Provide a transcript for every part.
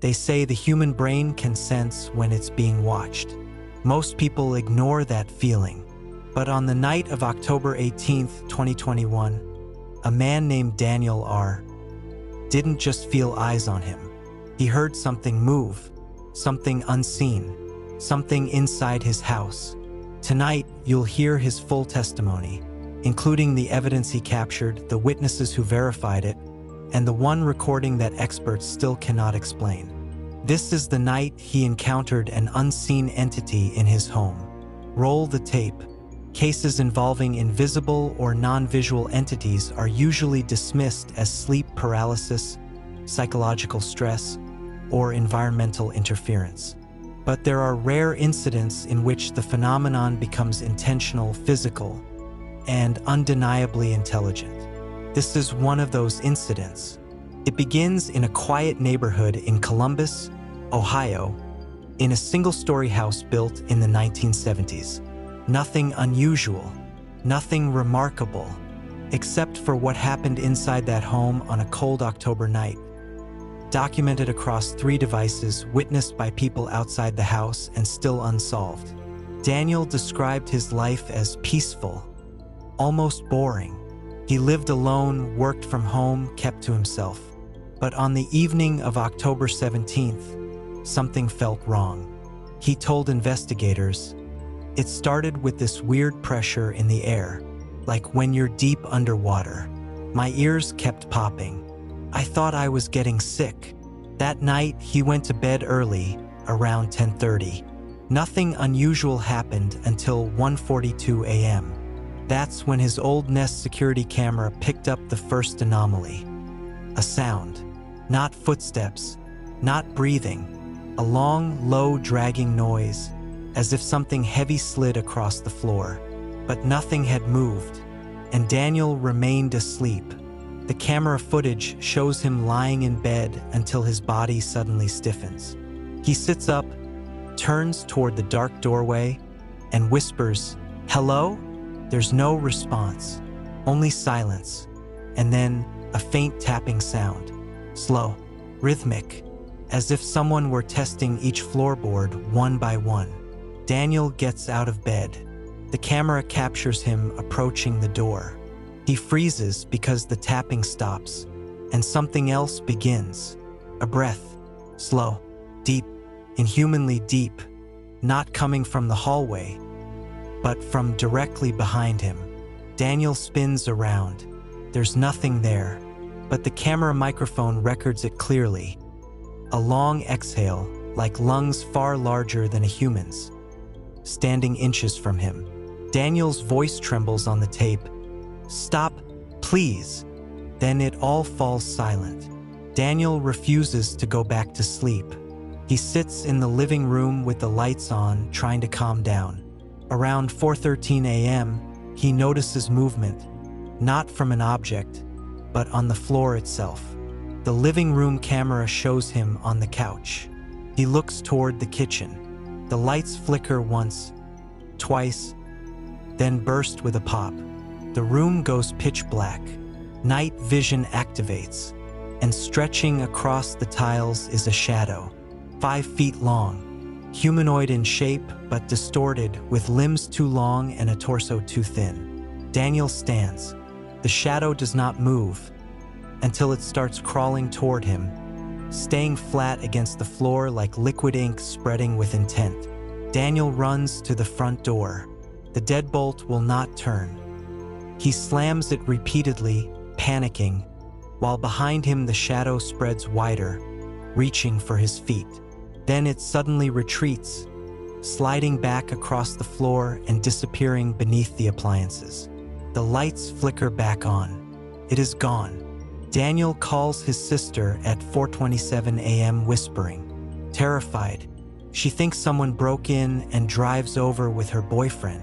They say the human brain can sense when it's being watched. Most people ignore that feeling. But on the night of October 18th, 2021, a man named Daniel R. didn't just feel eyes on him. He heard something move, something unseen, something inside his house. Tonight, you'll hear his full testimony, including the evidence he captured, the witnesses who verified it, and the one recording that experts still cannot explain. This is the night he encountered an unseen entity in his home. Roll the tape. Cases involving invisible or non-visual entities are usually dismissed as sleep paralysis, psychological stress, or environmental interference. But there are rare incidents in which the phenomenon becomes intentional, physical, and undeniably intelligent. This is one of those incidents. It begins in a quiet neighborhood in Columbus, Ohio, in a single-story house built in the 1970s. Nothing unusual, nothing remarkable, except for what happened inside that home on a cold October night. Documented across 3 devices, witnessed by people outside the house, and still unsolved. Daniel described his life as peaceful, almost boring. He lived alone, worked from home, kept to himself. But on the evening of October 17th, something felt wrong. He told investigators, "It started with this weird pressure in the air, like when you're deep underwater. My ears kept popping. I thought I was getting sick." That night, he went to bed early, around 10:30. Nothing unusual happened until 1:42 a.m. That's when his old Nest security camera picked up the first anomaly. A sound. Not footsteps, not breathing. A long, low, dragging noise, as if something heavy slid across the floor. But nothing had moved, and Daniel remained asleep. The camera footage shows him lying in bed until his body suddenly stiffens. He sits up, turns toward the dark doorway, and whispers, "Hello?" There's no response, only silence, and then a faint tapping sound. Slow, rhythmic, as if someone were testing each floorboard one by one. Daniel gets out of bed. The camera captures him approaching the door. He freezes because the tapping stops, and something else begins. A breath, slow, deep, inhumanly deep, not coming from the hallway, but from directly behind him. Daniel spins around. There's nothing there, but the camera microphone records it clearly. A long exhale, like lungs far larger than a human's, standing inches from him. Daniel's voice trembles on the tape. "Stop, please." Then it all falls silent. Daniel refuses to go back to sleep. He sits in the living room with the lights on, trying to calm down. Around 4:13 a.m., he notices movement, not from an object, but on the floor itself. The living room camera shows him on the couch. He looks toward the kitchen. The lights flicker once, twice, then burst with a pop. The room goes pitch black. Night vision activates, and stretching across the tiles is a shadow, 5 feet long. Humanoid in shape, but distorted, with limbs too long and a torso too thin. Daniel stands. The shadow does not move until it starts crawling toward him, staying flat against the floor like liquid ink spreading with intent. Daniel runs to the front door. The deadbolt will not turn. He slams it repeatedly, panicking, while behind him the shadow spreads wider, reaching for his feet. Then it suddenly retreats, sliding back across the floor and disappearing beneath the appliances. The lights flicker back on. It is gone. Daniel calls his sister at 4:27 a.m. whispering. Terrified, she thinks someone broke in and drives over with her boyfriend.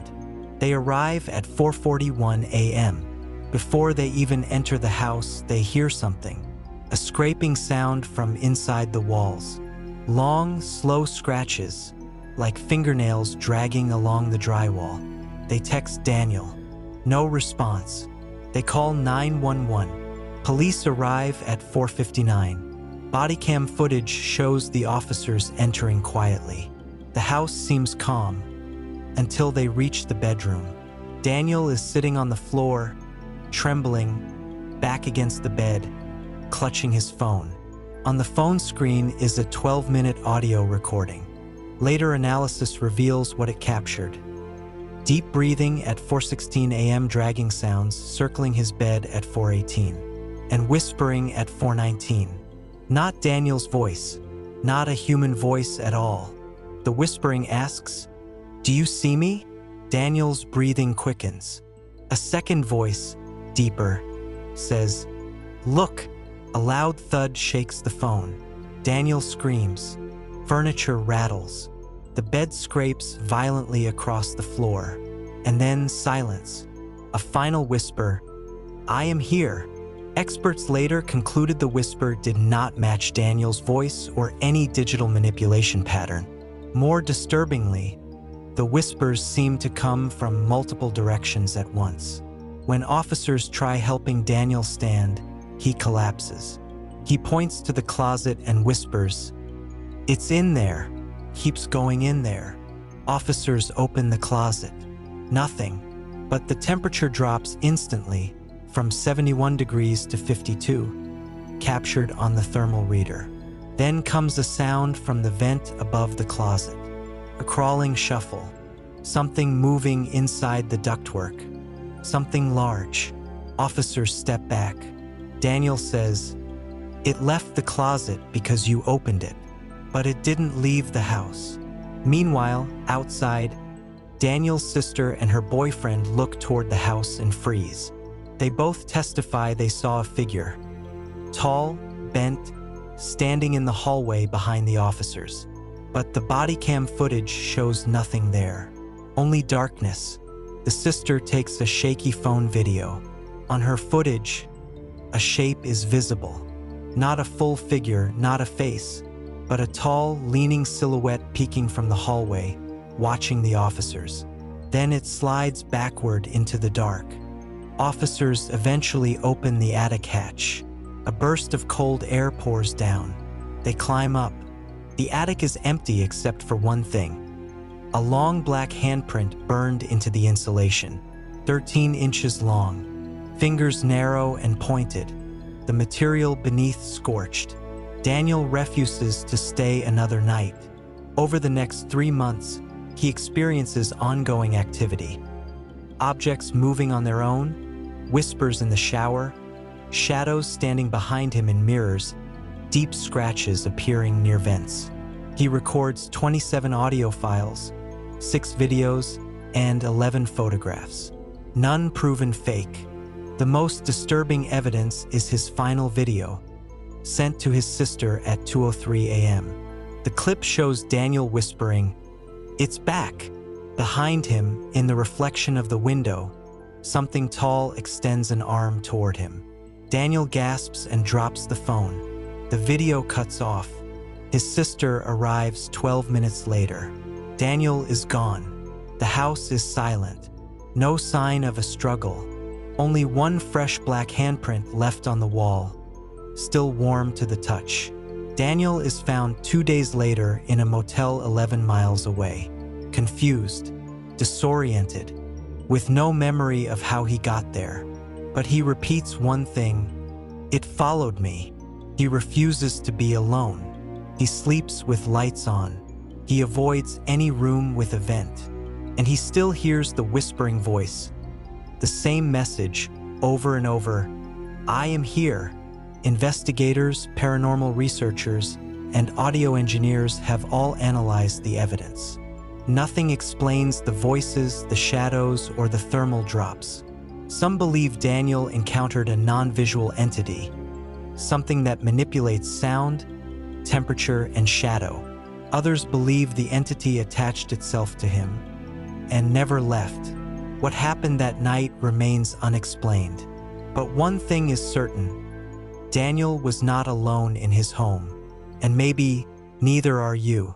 They arrive at 4:41 a.m. Before they even enter the house, they hear something, a scraping sound from inside the walls. Long, slow scratches, like fingernails dragging along the drywall. They text Daniel. No response. They call 911. Police arrive at 4:59. Bodycam footage shows the officers entering quietly. The house seems calm until they reach the bedroom. Daniel is sitting on the floor, trembling, back against the bed, clutching his phone. On the phone screen is a 12-minute audio recording. Later analysis reveals what it captured. Deep breathing at 4:16 a.m., dragging sounds circling his bed at 4:18, and whispering at 4:19. Not Daniel's voice, not a human voice at all. The whispering asks, "Do you see me?" Daniel's breathing quickens. A second voice, deeper, says, "Look." A loud thud shakes the phone. Daniel screams. Furniture rattles. The bed scrapes violently across the floor. And then silence. A final whisper, "I am here." Experts later concluded the whisper did not match Daniel's voice or any digital manipulation pattern. More disturbingly, the whispers seem to come from multiple directions at once. When officers try helping Daniel stand, he collapses. He points to the closet and whispers, "It's in there." Keeps going in there. Officers open the closet. Nothing. But the temperature drops instantly from 71 degrees to 52, captured on the thermal reader. Then comes a sound from the vent above the closet. A crawling shuffle. Something moving inside the ductwork. Something large. Officers step back. Daniel says, "It left the closet because you opened it, but it didn't leave the house." Meanwhile, outside, Daniel's sister and her boyfriend look toward the house and freeze. They both testify they saw a figure, tall, bent, standing in the hallway behind the officers. But the body cam footage shows nothing there, only darkness. The sister takes a shaky phone video. On her footage, a shape is visible. Not a full figure, not a face, but a tall, leaning silhouette peeking from the hallway, watching the officers. Then it slides backward into the dark. Officers eventually open the attic hatch. A burst of cold air pours down. They climb up. The attic is empty except for one thing. A long black handprint burned into the insulation, 13 inches long, fingers narrow and pointed, the material beneath scorched. Daniel refuses to stay another night. Over the next 3 months, he experiences ongoing activity. Objects moving on their own, whispers in the shower, shadows standing behind him in mirrors, deep scratches appearing near vents. He records 27 audio files, 6 videos, and 11 photographs. None proven fake. The most disturbing evidence is his final video, sent to his sister at 2:03 a.m. The clip shows Daniel whispering, "It's back." Behind him, in the reflection of the window, something tall extends an arm toward him. Daniel gasps and drops the phone. The video cuts off. His sister arrives 12 minutes later. Daniel is gone. The house is silent. No sign of a struggle. Only one fresh black handprint left on the wall, still warm to the touch. Daniel is found 2 days later in a motel 11 miles away, confused, disoriented, with no memory of how he got there. But he repeats one thing: "It followed me." He refuses to be alone. He sleeps with lights on. He avoids any room with a vent. And he still hears the whispering voice, the same message over and over: "I am here." Investigators, paranormal researchers, and audio engineers have all analyzed the evidence. Nothing explains the voices, the shadows, or the thermal drops. Some believe Daniel encountered a non-visual entity, something that manipulates sound, temperature, and shadow. Others believe the entity attached itself to him and never left. What happened that night remains unexplained. But one thing is certain: Daniel was not alone in his home, and maybe neither are you.